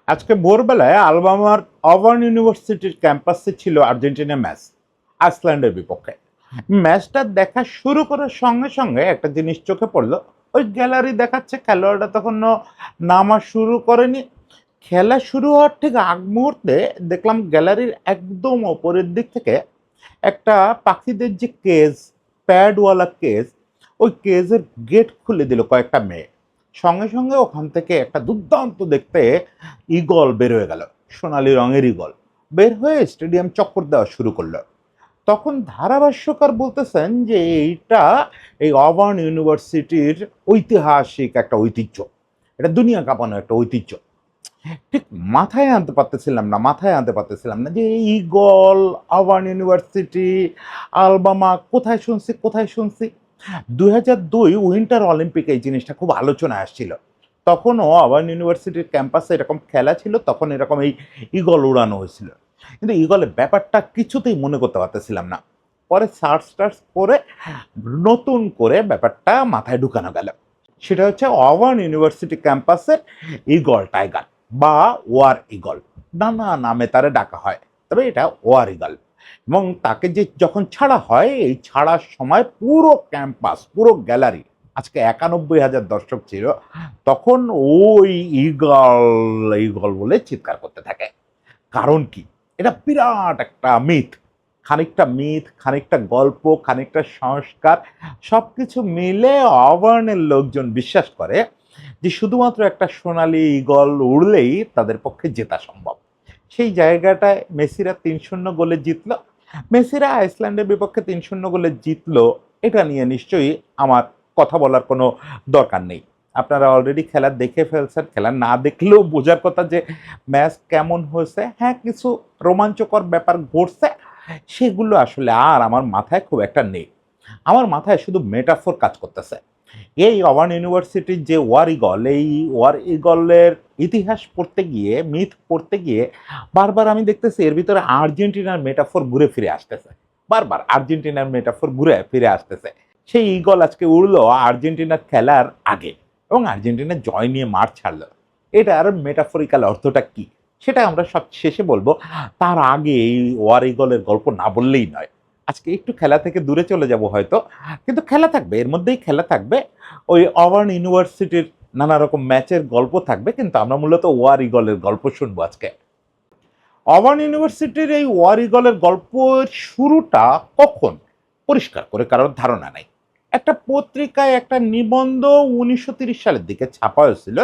আজকে ভোরবেলায় আলবামার অবার্ন ইউনিভার্সিটির ক্যাম্পাসে ছিল আর্জেন্টিনা ম্যাচ আইসল্যান্ডের বিপক্ষে। ম্যাচটা দেখা শুরু করার সঙ্গে সঙ্গে একটা জিনিস চোখে পড়লো। ওই গ্যালারি দেখাচ্ছে খেলোয়াড়রা তখনও নামা শুরু করেনি। খেলা শুরু হওয়ার ঠিক আগ মুহূর্তে দেখলাম গ্যালারির একদম ওপরের দিক থেকে একটা পাখিদের যে কেজ, প্যাডওয়ালা কেজ, ওই কেজের গেট খুলে দিল কয়েকটা মেয়ে। সঙ্গে সঙ্গে ওখান থেকে একটা দুর্দান্ত দেখতে ঈগল বের হয়ে গেল, সোনালী রঙের ঈগল বের হয়ে স্টেডিয়াম চক্কর দেওয়া শুরু করলো। তখন ধারাভাষ্যকার বলতেছেন যে এইটা এই অবার্ন ইউনিভার্সিটির ঐতিহাসিক একটা ঐতিহ্য, এটা দুনিয়া কাঁপানো একটা ঐতিহ্য। ঠিক মাথায় আনতে পারতেছিলাম না যে এই ঈগল, আবার্ন ইউনিভার্সিটি, আলবামা, কোথায় শুনছি 2002 উইন্টার অলিম্পিকে এই জিনিসটা খুব আলোচনায় আসছিল। তখনও আবার্ন ইউনিভার্সিটির ক্যাম্পাসে এরকম খেলা ছিল, তখন এরকম এই ঈগল উড়ানো হয়েছিল। কিন্তু ঈগলের ব্যাপারটা কিছুতেই মনে করতে পারতেছিলাম না। পরে সার্চ টার্চ করে নতুন করে ব্যাপারটা মাথায় ঢুকানো গেল। সেটা হচ্ছে অবার্ন ইউনিভার্সিটি ক্যাম্পাসের ঈগল টাইগার বা ওয়ার ঈগল, নানা নামে তারে ডাকা হয়, তবে এটা ওয়ার ঈগল। এবং তাকে যে যখন ছাড়া হয়, এই ছাড়ার সময় পুরো ক্যাম্পাস, পুরো গ্যালারি, আজকে 91,000 দর্শক ছিল, তখন ওই ঈগল ঈগল বলে চিৎকার করতে থাকে। কারণ কি? এটা বিরাট একটা মিথ, খানিকটা মিথ, খানিকটা গল্প, খানিকটা সংস্কার, সবকিছু মিলে অবার্নের লোকজন বিশ্বাস করে যে শুধুমাত্র একটা সোনালী ঈগল উড়লেই তাদের পক্ষে জেতা সম্ভব। সেই জায়গাটায় মেসিরা 3-0 গোলে জিতলো। মেসিরা আইসল্যান্ডের বিপক্ষে 3-0 গোলে জিতলো, এটা নিয়ে নিশ্চয়ই আমার কথা বলার কোনো দরকার নেই। আপনারা অলরেডি খেলা দেখে ফেলছেন, খেলা না দেখলেও বোঝার কথা যে ম্যাচ কেমন হয়েছে। হ্যাঁ, কিছু রোমাঞ্চকর ব্যাপার ঘটছে, সেগুলো আসলে আর আমার মাথায় খুব একটা নেই। আমার মাথায় শুধু মেটাফোর কাজ করতেছে। এই অবার্ন ইউনিভার্সিটির যে ওয়ার ঈগল, এই ওয়ার ঈগলের ইতিহাস পড়তে গিয়ে, মিথ পড়তে গিয়ে বারবার আমি দেখতেছি এর ভিতরে আর্জেন্টিনার মেটাফোর ঘুরে ফিরে আসতেছে। বারবার আর্জেন্টিনার মেটাফোর ঘুরে ফিরে আসতেছে। সেই ঈগল আজকে উড়লো আর্জেন্টিনার খেলার আগে এবং আর্জেন্টিনা জয় নিয়ে মাঠ ছাড়লো। এটার মেটাফরিক্যাল অর্থটা কি সেটা আমরা সব শেষে বলবো। তার আগে এই ওয়ার ঈগলের গল্প না বললেই নয়। আজকে একটু খেলা থেকে দূরে চলে যাব হয়তো, কিন্তু খেলা থাকবে, এর মধ্যেই খেলা থাকবে। ওই অবার্ন ইউনিভার্সিটির নানা রকম ম্যাচের গল্প থাকবে, কিন্তু আমরা মূলত ওয়ার ঈগলের গল্প শুনবো আজকে। অবার্ন ইউনিভার্সিটির এই ওয়ার ঈগলের গল্পের শুরুটা কখন পরিষ্কার করে কারোর ধারণা নাই। একটা পত্রিকায় একটা নিবন্ধ 1930 সালের দিকে ছাপা হয়েছিল।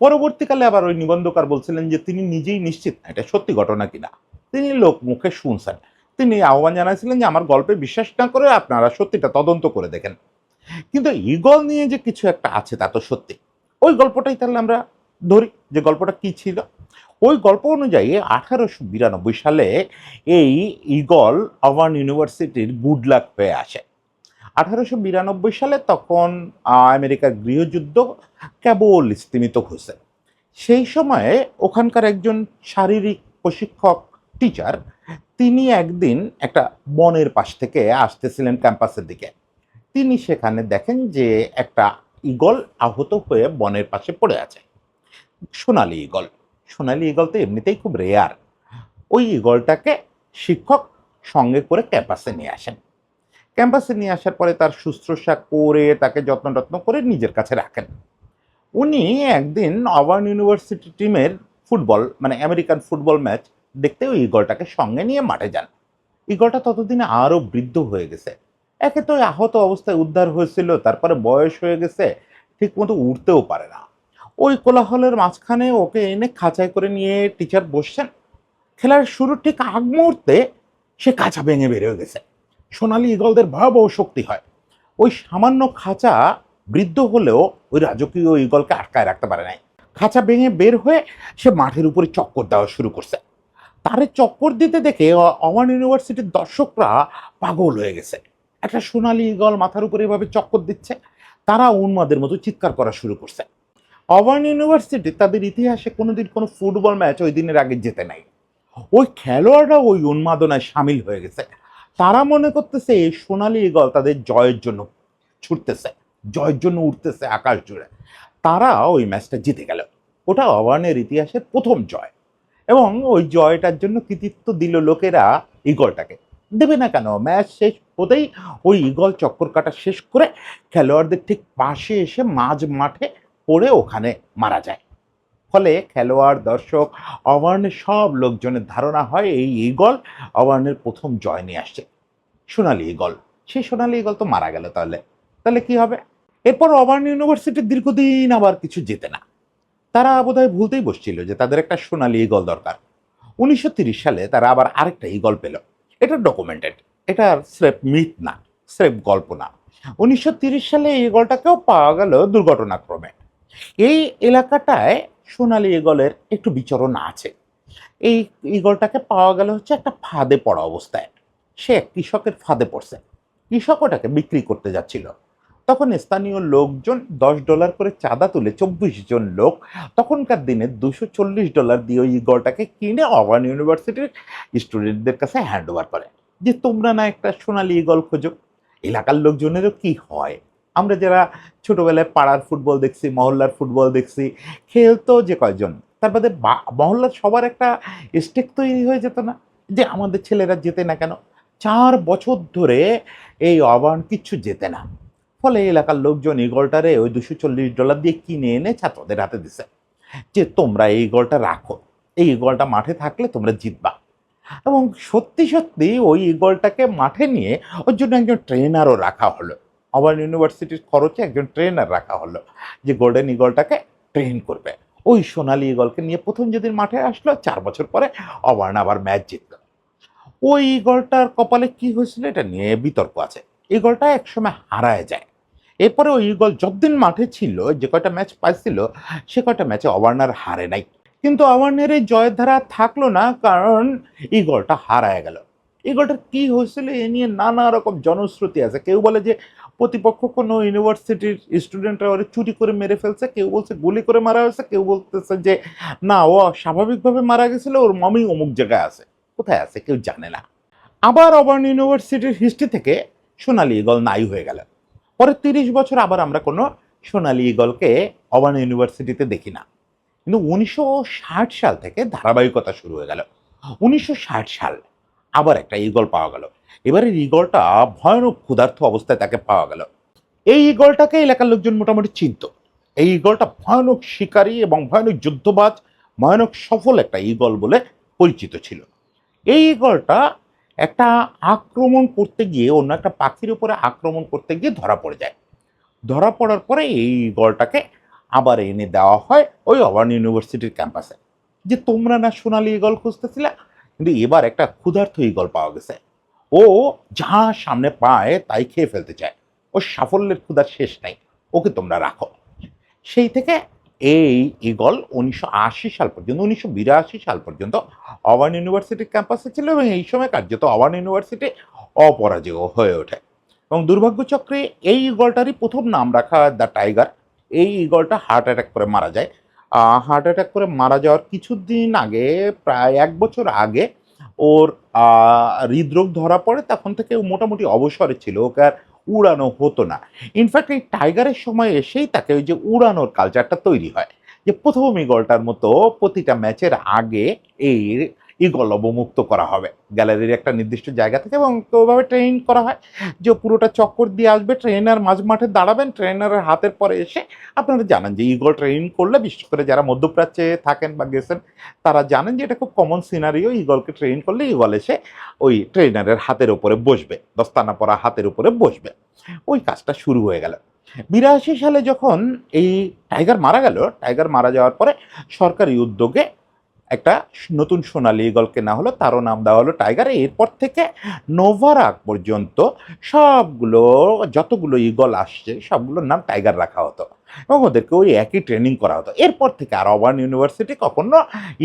পরবর্তীকালে আবার ওই নিবন্ধকার বলছিলেন যে তিনি নিজেই নিশ্চিত না এটা সত্যি ঘটনা কিনা, তিনি লোক মুখে শুনছেন। তিনি আহ্বান জানাইছিলেন যে আমার গল্পে বিশ্বাস না করে আপনারা সত্যিটা তদন্ত করে দেখেন। কিন্তু ঈগল নিয়ে যে কিছু একটা আছে তা তো সত্যি। ওই গল্পটাই তাহলে আমরা ধরি, যে গল্পটা কি ছিল। ওই গল্প অনুযায়ী 1892 সালে এই ঈগল অবার্ন ইউনিভার্সিটির গুড লাক হয়ে আসে। 1892 সালে তখন আমেরিকার গৃহযুদ্ধ কেবল স্তিমিত হয়েছে। সেই সময়ে ওখানকার একজন শারীরিক প্রশিক্ষক, টিচার, তিনি একদিন একটা বনের পাশ থেকে আসতেছিলেন ক্যাম্পাসের দিকে। তিনি সেখানে দেখেন যে একটা ঈগল আহত হয়ে বনের পাশে পড়ে আছে। সোনালী ঈগল। সোনালী ঈগল তো এমনিতেই খুব রেয়ার। ওই ঈগলটাকে শিক্ষক সঙ্গে করে ক্যাম্পাসে নিয়ে আসেন। ক্যাম্পাসে নিয়ে আসার পরে তার শুশ্রূষা করে তাকে যত্ন টত্ন করে নিজের কাছে রাখেন। উনি একদিন অবার্ন ইউনিভার্সিটি টিমের ফুটবল, মানে আমেরিকান ফুটবল ম্যাচ দেখতে ওই ঈগলটাকে সঙ্গে নিয়ে মাঠে যান। ঈগলটা ততদিনে আরও বৃদ্ধ হয়ে গেছে। একে তো আহত অবস্থায় উদ্ধার হয়েছিল, তারপরে বয়স হয়ে গেছে, ঠিক মতো উঠতেও পারে না। ওই কোলাহলের মাঝখানে ওকে এনে খাঁচায় করে নিয়ে টিচার বসছেন। খেলার শুরুর ঠিক আগ মুহূর্তে সে খাঁচা ভেঙে বের হয়ে গেছে। সোনালী ঈগলদের ভয়াবহ শক্তি হয়। ওই সামান্য খাঁচা বৃদ্ধ হলেও ওই রাজকীয় ঈগলকে আটকায় রাখতে পারে নাই। খাঁচা ভেঙে বের হয়ে সে মাঠের উপরে চক্কর দেওয়া শুরু করছে। তারে চক্কর দিতে দেখে অবার্ন ইউনিভার্সিটির দর্শকরা পাগল হয়ে গেছে। একটা সোনালী ঈগল মাথার উপরে এভাবে চক্কর দিচ্ছে, তারা উন্মাদের মতো চিৎকার করা শুরু করছে। অবার্ন ইউনিভার্সিটি তাদের ইতিহাসে কোনোদিন কোনো ফুটবল ম্যাচ ওই দিনের আগে জেতে নাই। ওই খেলোয়াড়রা ওই উন্মাদনায় সামিল হয়ে গেছে। তারা মনে করতেছে এই সোনালী ঈগল তাদের জয়ের জন্য ছুটতেছে, জয়ের জন্য উঠতেছে আকাশ জুড়ে। তারা ওই ম্যাচটা জিতে গেল। ওটা অবার্নের ইতিহাসের প্রথম জয়, এবং ওই জয়টার জন্য কৃতিত্ব দিল লোকেরা ইগলটাকে। দেবে না কেন? ম্যাচ শেষ হতেই ওই ইগল চক্কর কাটা শেষ করে খেলোয়াড়দের ঠিক পাশে এসে মাঝ মাঠে পড়ে ওখানে মারা যায়। ফলে খেলোয়াড়, দর্শক, অবার্নের সব লোকজনের ধারণা হয় এই ইগল অবার্নের প্রথম জয় নিয়ে আসছে, সোনালী ইগল। সেই সোনালী ইগল তো মারা গেল। তাহলে তাহলে কি হবে? এরপর অবার্ন ইউনিভার্সিটি দীর্ঘদিন আবার কিছু জেতে না। তারা বোধহয় ভুলতেই বসছিল যে তাদের একটা সোনালী ইগল দরকার। 1930 সালে তারা আবার আরেকটা ইগল পেল। এটা ডকুমেন্টেড, এটা স্রেফ মিথ না, স্রেফ গল্প না। 1930 সালে এই ইগলটাকেও পাওয়া গেল দুর্ঘটনাক্রমে। এই এলাকাটায় সোনালী ইগলের একটু বিচরণ আছে। এই ইগলটাকে পাওয়া গেল হচ্ছে একটা ফাঁদে পড়া অবস্থায়। সে এক কৃষকের ফাঁদে পড়ছে। কৃষক ওটাকে বিক্রি করতে যাচ্ছিল। তখন স্থানীয় লোকজন $10 করে চাঁদা তুলে 24 জন লোক তখনকার দিনে $240 দিয়ে ওই ইগলটাকে কিনে অবার্ন ইউনিভার্সিটির স্টুডেন্টদের কাছে হ্যান্ড ওভার করে, যে তোমরা না একটা সোনালী ইগল খোঁজো। এলাকার লোকজনেরও কি হয়, আমরা যারা ছোটবেলায় পাড়ার ফুটবল দেখছি, মহল্লার ফুটবল দেখছি, খেলতো যে কয়জন, তার বাদে মহল্লার সবার একটা স্টেক তৈরি হয়ে যেত না যে আমাদের ছেলেরা যেতে না কেন। 4 বছর ধরে এই অবার্ন কিচ্ছু যেতে না। ফলে এলাকার লোকজন ইগলটারে ওই $240 দিয়ে কিনে এনে ছাত্রদের হাতে দিছে, যে তোমরা এই ইগলটা রাখো, এই ইগলটা মাঠে থাকলে তোমরা জিতবা। এবং সত্যি সত্যি ওই ইগলটাকে মাঠে নিয়ে ওর জন্য একজন ট্রেনারও রাখা হলো। আবার ইউনিভার্সিটির খরচে একজন ট্রেনার রাখা হলো, যে গোল্ডেন ইগলটাকে ট্রেন করবে। ওই সোনালী ইগলকে নিয়ে প্রথম যেদিন মাঠে আসলো, 4 বছর পরে অবার্ন আবার ম্যাচ জিতল। ওই ইগলটার কপালে কি হয়েছিল এটা নিয়ে বিতর্ক আছে। ইগলটা একসময় হারায় যায়। এরপরে ওই ইগল যতদিন মাঠে ছিল, যে কয়টা ম্যাচ পাইছিল, সে কয়টা ম্যাচে অবার্ন আর হারে নাই। কিন্তু অবার্নের এই জয়ের ধারা থাকলো না, কারণ ইগলটা হারায় গেল। ইগলটার কি হয়েছিল এ নিয়ে নানা রকম জনশ্রুতি আছে। কেউ বলে যে প্রতিপক্ষ কোনো ইউনিভার্সিটির স্টুডেন্টরা ওরে চুরি করে মেরে ফেলছে, কেউ বলছে গুলি করে মারা হয়েছে, কেউ বলতেছে যে না, ও স্বাভাবিকভাবে মারা গেছিল, ওর মমি অমুক জায়গায় আছে। কোথায় আছে কেউ জানে না। আবার অবার্ন ইউনিভার্সিটির হিস্ট্রি থেকে সোনালী ইগল নাই হয়ে গেল। পরে 30 বছর আবার আমরা কোনো সোনালী ইগলকে অবার্ন ইউনিভার্সিটিতে দেখি না। কিন্তু 1960 সাল থেকে ধারাবাহিকতা শুরু হয়ে গেল। 1960 সাল আবার একটা ঈগল পাওয়া গেল। এবারের ঈগলটা ভয়ানক ক্ষুধার্ত অবস্থায় তাকে পাওয়া গেল। এই ঈগলটাকে এলাকার লোকজন মোটামুটি চিনত। এই ঈগলটা ভয়ানক শিকারী এবং ভয়ানক যুদ্ধবাজ, ভয়ানক সফল একটা ঈগল বলে পরিচিত ছিল। এই ঈগলটা একটা আক্রমণ করতে গিয়ে, অন্য একটা পাখির উপরে আক্রমণ করতে গিয়ে ধরা পড়ে যায়। ধরা পড়ার পরে এই ঈগলটাকে আবার এনে দেওয়া হয় ওই অবার্ন ইউনিভার্সিটির ক্যাম্পাসে, যে তোমরা না সোনালী ঈগল খুঁজতেছিলে, কিন্তু এবার একটা ক্ষুধার্ত ঈগল পাওয়া গেছে। ও যা সামনে পায় তাই খেয়ে ফেলতে চায়, ওর সাফল্যের ক্ষুধার শেষ নাই, ওকে তোমরা রাখো। সেই থেকে এই ঈগল 1980 সাল পর্যন্ত, 1982 সাল পর্যন্ত অবার্ন ইউনিভার্সিটির ক্যাম্পাসে ছিল, এবং এই সময় কার্যত অবার্ন ইউনিভার্সিটি অপরাজেয় হয়ে ওঠে। এবং দুর্ভাগ্যচক্রে এই ঈগলটারই প্রথম নাম রাখা দ্য টাইগার। এই ঈগলটা হার্ট অ্যাটাক করে মারা যায়। হার্ট অ্যাটাক করে মারা যাওয়ার কিছুদিন আগে, প্রায় 1 বছর আগে, ওর হৃদরোগ ধরা পড়ে। তখন থেকে ও মোটামুটি অবসরে ছিল, ওকে আর উড়ানো হতো না। ইনফ্যাক্ট এই টাইগারের সময় এসেই তাকে ওই যে উড়ানোর কালচারটা তৈরি হয়, যে প্রথম ঈগলটার মতো প্রতিটা ম্যাচের আগে এই ঈগল অবমুক্ত করা হবে গ্যালারির একটা নির্দিষ্ট জায়গা থেকে, এবং ওভাবে ট্রেন করা হয় যে পুরোটা চক্কর দিয়ে আসবে, ট্রেনার মাঝ মাঠে দাঁড়াবেন, ট্রেনারের হাতের পরে এসে, আপনারা জানেন যে ঈগল ট্রেন করলে, বিশেষ করে যারা মধ্যপ্রাচ্যে থাকেন বা গেছেন তারা জানেন যে এটা খুব কমন সিনারিও। ঈগলকে ট্রেন করলে ঈগল এসে ওই ট্রেনারের হাতের উপরে বসবে, দস্তানা পরা হাতের উপরে বসবে। ওই কাজটা শুরু হয়ে গেল। 82 সালে যখন এই টাইগার মারা গেল, টাইগার মারা যাওয়ার পরে সরকারি উদ্যোগে একটা নতুন সোনালী ঈগল কেনা হলো, তারও নাম দেওয়া হলো টাইগার। এরপর থেকে নোভারাক পর্যন্ত সবগুলো, যতগুলো ঈগল আসছে সবগুলোর নাম টাইগার রাখা হতো, এবং ওদেরকে ওই একই ট্রেনিং করা হতো। এরপর থেকে আর অবার্ন ইউনিভার্সিটি কখনো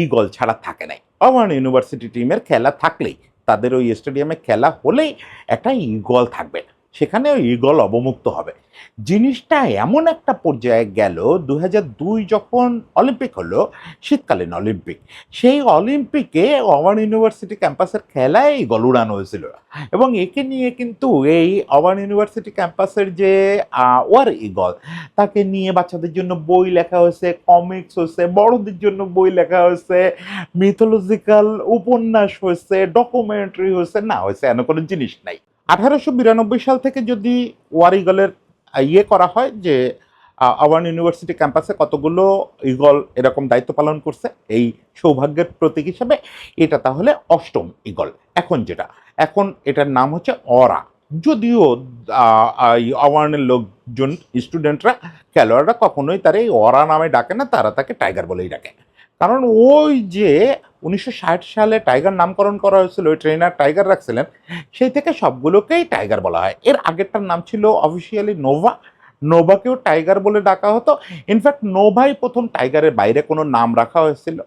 ঈগল ছাড়া থাকে নাই। অবার্ন ইউনিভার্সিটি টিমের খেলা থাকলেই, তাদের ওই স্টেডিয়ামে খেলা হলেই একটা ঈগল থাকবে। সেখানে ওই ঈগল অবমুক্ত হবে। জিনিসটা এমন একটা পর্যায়ে গেল ২০০২ যখন অলিম্পিক হলো, শীতকালীন অলিম্পিক। সেই অলিম্পিকে আওয়ান ইউনিভার্সিটি ক্যাম্পাসের খেলায় ঈগল উড়ানো হয়েছিল এবং একে নিয়ে কিন্তু এই আওয়ান ইউনিভার্সিটি ক্যাম্পাসের যে ওয়ার ঈগল, তাকে নিয়ে বাচ্চাদের জন্য বই লেখা হয়েছে, কমিক্স হয়েছে, বড়দের জন্য বই লেখা হয়েছে, মিথোলজিক্যাল উপন্যাস হয়েছে, ডকুমেন্টারি হয়েছে, না হয়েছে এমন কোনো জিনিস নাই। 1892 সাল থেকে যদি ওয়ার ঈগলের ইয়ে করা হয় যে আওয়ান ইউনিভার্সিটি ক্যাম্পাসে কতগুলো ঈগল এরকম দায়িত্ব পালন করছে এই সৌভাগ্যের প্রতীক হিসাবে, এটা তাহলে অষ্টম ঈগল। এখন এটার নাম হচ্ছে অরা। যদিও আওয়ানের লোকজন, স্টুডেন্টরা, খেলোয়াড়রা কখনোই তার এই অরা নামে ডাকে না, তারা তাকে টাইগার বলেই ডাকে। কারণ ওই যে 1960 সালে টাইগার নামকরণ করা হয়েছিল, ওই ট্রেনার টাইগার রাখছিলেন, সেই থেকে সবগুলোকেই টাইগার বলা হয়। এর আগেরটার নাম ছিল অফিসিয়ালি নোভা। নোভাকেও টাইগার বলে ডাকা হতো। ইনফ্যাক্ট নোভাই প্রথম টাইগারের বাইরে কোনো নাম রাখা হয়েছিল।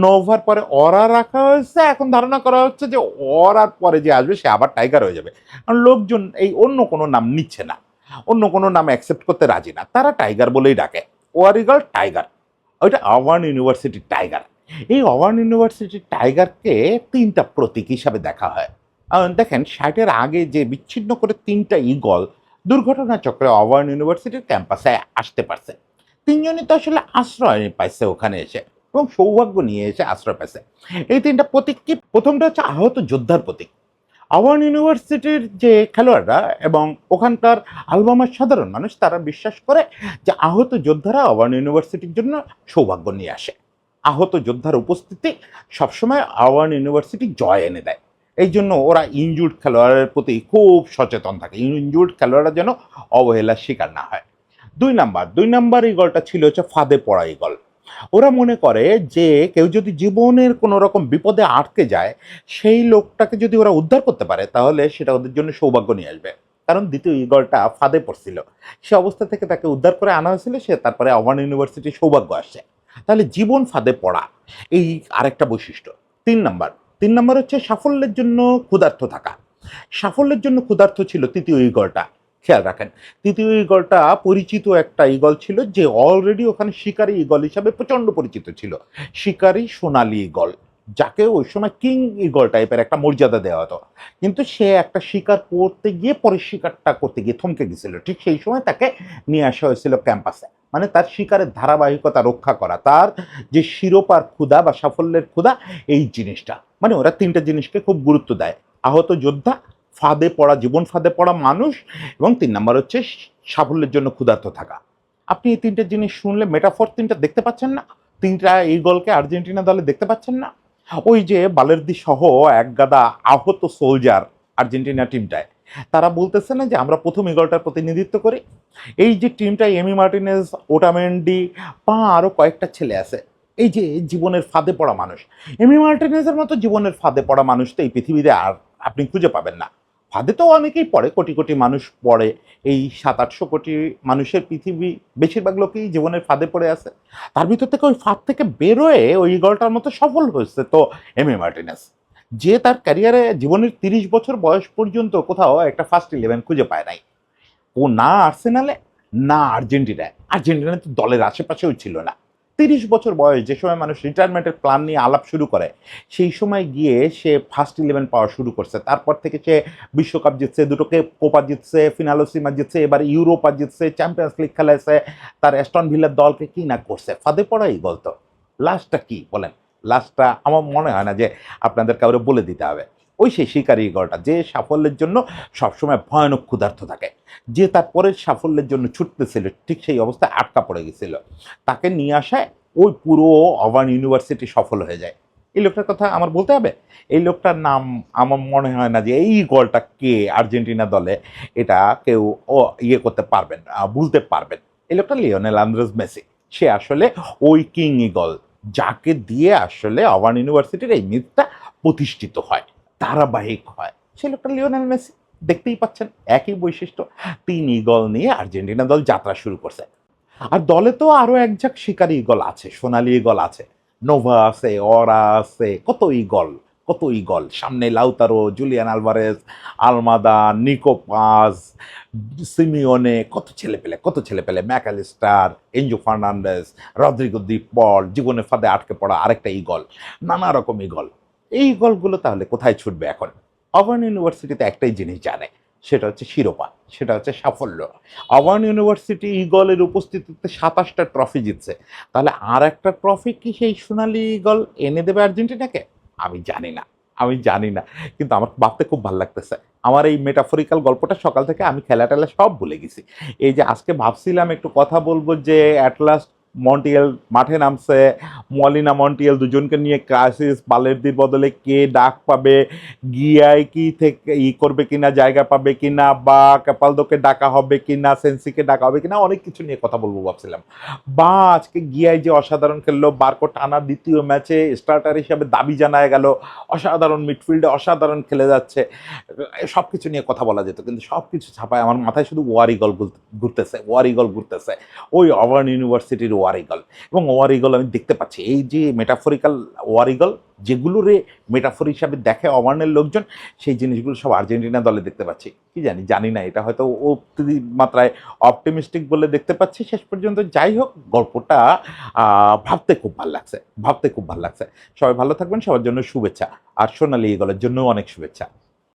নোভার পরে অরা রাখা হয়েছে। এখন ধারণা করা হচ্ছে যে অরার পরে যে আসবে সে আবার টাইগার হয়ে যাবে, কারণ লোকজন এই অন্য কোনো নাম নিচ্ছে না, অন্য কোনো নাম অ্যাকসেপ্ট করতে রাজি না, তারা টাইগার বলেই ডাকে। ওয়ার ঈগল টাইগার, ওইটা আওয়ান ইউনিভার্সিটি টাইগার। এই আওয়ান ইউনিভার্সিটি টাইগারকে তিনটা প্রতীক হিসাবে দেখা হয়। দেখেন 60-এর আগে যে বিচ্ছিন্ন করে তিনটা ঈগল দুর্ঘটনা চক্রে আওয়ান ইউনিভার্সিটির ক্যাম্পাসে আসতে পারছে, তিনজনই তো আসলে আশ্রয় পাইছে ওখানে এসে, এবং সৌভাগ্য নিয়ে এসে আশ্রয় পাইছে। এই তিনটা প্রতীক কি? প্রথমটা হচ্ছে আহত যোদ্ধার প্রতীক। আওয়ান ইউনিভার্সিটির যে খেলোয়াড়রা এবং ওখানকার আলবামার সাধারণ মানুষ, তারা বিশ্বাস করে যে আহত যোদ্ধারা আওয়ান ইউনিভার্সিটির জন্য সৌভাগ্য নিয়ে আসে। আহত যোদ্ধার উপস্থিতি সবসময় আওয়ান ইউনিভার্সিটি জয় এনে দেয়। এই জন্য ওরা ইনজুর্ড খেলোয়াড়ের প্রতি খুব সচেতন থাকে, ইনজুর্ড খেলোয়াড়রা যেন অবহেলার শিকার না হয়। দুই নাম্বার ঈগলটা ছিল হচ্ছে ফাঁদে পড়া ঈগল। ওরা মনে করে যে কেউ যদি জীবনের কোনো রকম বিপদে আটকে যায়, সেই লোকটাকে যদি ওরা উদ্ধার করতে পারে, তাহলে সেটা ওদের জন্য সৌভাগ্য নিয়ে আসবে। কারণ দ্বিতীয় ঈগলটা ফাঁদে পড়ছিল, সে অবস্থা থেকে তাকে উদ্ধার করে আনা হয়েছিল, সে তারপরে আওয়ান ইউনিভার্সিটি সৌভাগ্য আসছে। তাহলে জীবন ফাঁদে পড়া এই আরেকটা বৈশিষ্ট্য। তিন নম্বর হচ্ছে সাফল্যের জন্য ক্ষুধার্ত থাকা। সাফল্যের জন্য ক্ষুধার্ত ছিল তৃতীয় ঈগলটা। খেয়াল রাখেন, তৃতীয় ঈগলটা পরিচিত একটা ঈগল ছিল, যে অলরেডি ওখানে শিকারী ঈগল হিসাবে প্রচণ্ড পরিচিত ছিল। শিকারী সোনালী ঈগল, যাকে ওই সময় কিং ঈগল টাইপের একটা মর্যাদা দেওয়া হতো। কিন্তু সে একটা শিকার করতে গিয়ে পরের শিকারটা করতে গিয়ে থমকে গেছিল, ঠিক সেই সময় তাকে নিয়ে আসা হয়েছিল ক্যাম্পাসে। মানে তার শিকারের ধারাবাহিকতা রক্ষা করা, তার যে শিরোপার ক্ষুধা বা সাফল্যের ক্ষুধা, এই জিনিসটা, মানে ওরা তিনটা জিনিসকে খুব গুরুত্ব দেয়: আহত যোদ্ধা, ফাঁদে পড়া, জীবন ফাঁদে পড়া মানুষ, এবং 3 নম্বর হচ্ছে সাফল্যের জন্য ক্ষুধার্ত থাকা। আপনি এই তিনটা জিনিস শুনলে মেটাফর তিনটা দেখতে পাচ্ছেন না? তিনটা ঈগলকে আর্জেন্টিনা দলে দেখতে পাচ্ছেন না? ওই যে বালের্দি সহ এক গাদা আহত সোলজার আর্জেন্টিনা টিমটায়, তারা বলতেছে না যে আমরা প্রথম ঈগলটার প্রতিনিধিত্ব করি। এই যে টিমটা, এমি মার্টিনেজ, ওটামেন্ডি, আরও কয়েকটা ছেলে আছে, এই যে জীবনের ফাঁদে পড়া মানুষ। এমি মার্টিনেজের মতো জীবনের ফাঁদে পড়া মানুষ তো এই পৃথিবীতে আর আপনি খুঁজে পাবেন না। ফাঁদে তো অনেকেই পড়ে, কোটি কোটি মানুষ পড়ে। এই 700-800 কোটি মানুষের পৃথিবী, বেশিরভাগ লোকই জীবনের ফাঁদে পড়ে আছে। তার ভিতর থেকে ওই ফাঁদ থেকে বেরোয় ওই ঈগলটার মতো সফল হয়েছে তো এমি মার্টিনেজ, যে তার ক্যারিয়ারে জীবনের 30 বছর বয়স পর্যন্ত কোথাও একটা ফার্স্ট 11 খুঁজে পায় নাই। ও না আর্সেনালে, না আর্জেন্টিনায়, আর্জেন্টিনা তো দলের আশেপাশেও ছিল না। 30 বছর বয়স, যে সময় মানুষ রিটায়ারমেন্টের প্ল্যান নিয়ে আলাপ শুরু করে, সেই সময় গিয়ে সে ফার্স্ট 11 পাওয়া শুরু করছে। তারপর থেকে সে বিশ্বকাপ জিতছে, দুটোকে কোপা জিতছে, ফিনালোসিমা জিতছে, এবার ইউরোপা জিতছে, চ্যাম্পিয়ন্স লিগ খেলাইছে, তার অ্যাস্টন ভিলার দলকে কি না করছে। ফাঁদে পড়াই গল্প। লাস্টটা কি বলেন? লাস্টটা আমার মনে হয় না যে আপনাদের কাউরে বলে দিতে হবে। ওই সেই শিকারী ঈগলটা, যে সাফল্যের জন্য সবসময় ভয়ানক ক্ষুধার্ত থাকে, যে তার পরের সাফল্যের জন্য ছুটতেছিল, ঠিক সেই অবস্থায় আটকা পড়ে গেছিল, তাকে নিয়ে আসায় ওই পুরো আওয়ান ইউনিভার্সিটি সফল হয়ে যায়। এই লোকটার কথা আমার বলতে হবে? এই লোকটার নাম আমার মনে হয় না যে এই গলটা কে আর্জেন্টিনা দলে, এটা কেউ ইয়ে করতে পারবেন, ভুলতে পারবেন। এই লোকটা লিওনেল আন্দ্রেস মেসি। সে আসলে ওই কিং ঈগল, যাকে দিয়ে আসলে আওয়ান ইউনিভার্সিটির এই মিথটা প্রতিষ্ঠিত হয়, ধারাবাহিক হয়। সে লোকটা লিওনেল মেসি। দেখতেই পাচ্ছেন একই বৈশিষ্ট্য। 3 ঈগল নিয়ে আর্জেন্টিনা দল যাত্রা শুরু করছে। আর দলে তো আরো এক ঝাঁক শিকারী ঈগল আছে, সোনালী ঈগল আছে, নোভা আছে, অরা আছে, কত ঈগল, কত ইগল, সামনে Lautaro, Julian Alvarez, আলমাদা, Nico Paz, Simeone, কত ছেলে পেলে, ম্যাকালিস্টার, এনজো ফার্নান্ডেস, রদ্রিগো দি পল, জীবনে ফাঁদে আটকে পড়া আরেকটা ইগল, নানা রকম ইগল। এই ইগলগুলো তাহলে কোথায় ছুটবে এখন? অবার্ন ইউনিভার্সিটিতে একটাই জিনিস জানে, সেটা হচ্ছে শিরোপা, সেটা হচ্ছে সাফল্য। অবার্ন ইউনিভার্সিটি ইগলের উপস্থিতিতে 27টা ট্রফি জিতছে। তাহলে আর একটা ট্রফি কি সেই সোনালী ইগল এনে দেবে আর্জেন্টিনাকে? আমি জানি না, আমি জানি না। কিন্তু আমার ভাবতে খুব ভালো লাগতেছে। আমার এই মেটাফরিক্যাল গল্পটা সকাল থেকে আমি খেলা টেলা সব ভুলে গেছি। এই যে আজকে ভাবছিলাম একটু কথা বলবো যে অ্যাট লাস্ট মন্টিয়েল মাঠে নামছে, মলিনা মন্টিয়েল দুজনকে নিয়ে ক্রাইসিস, বালেরদির বদলে কে ডাক পাবে, গিয়াই কি থেকে করবে কিনা, জায়গা পাবে কিনা, বা ক্যাপালদোকে ডাকা হবে কিনা, সেন্সিকে ডাকা হবে কিনা, অনেক কিছু নিয়ে কথা বলবো ভাবছিলাম। বা আজকে গিয়াই যে অসাধারণ খেললো, বার্কো টানা দ্বিতীয় ম্যাচে স্টার্টার হিসাবে দাবি জানায় গেল, অসাধারণ মিডফিল্ডে অসাধারণ খেলে যাচ্ছে, সব কিছু নিয়ে কথা বলা যেত, কিন্তু সব কিছু ছাপায় আমার মাথায় শুধু ওয়ার ইগল ঘুরতেছে, ওয়ার ইগল ঘুরতেছে, ওই অবার্ন ইউনিভার্সিটির ওয়ার ইগল। এবং ওয়ার ইগল আমি দেখতে পাচ্ছি, এই যে মেটাফরিক্যাল ওয়ার ইগল যেগুলোরে মেটাফর হিসাবে দেখে অবার্নের লোকজন, সেই জিনিসগুলো সব আর্জেন্টিনা দলে দেখতে পাচ্ছি। কি জানি, জানি না, এটা হয়তো মাত্রায় অপটিমিস্টিক বলে দেখতে পাচ্ছি। শেষ পর্যন্ত যাই হোক, গল্পটা ভাবতে খুব ভালো লাগছে, ভাবতে খুব ভালো লাগছে। সবাই ভালো থাকবেন, সবার জন্য শুভেচ্ছা, আর সোনালী ইগলের জন্য অনেক শুভেচ্ছা।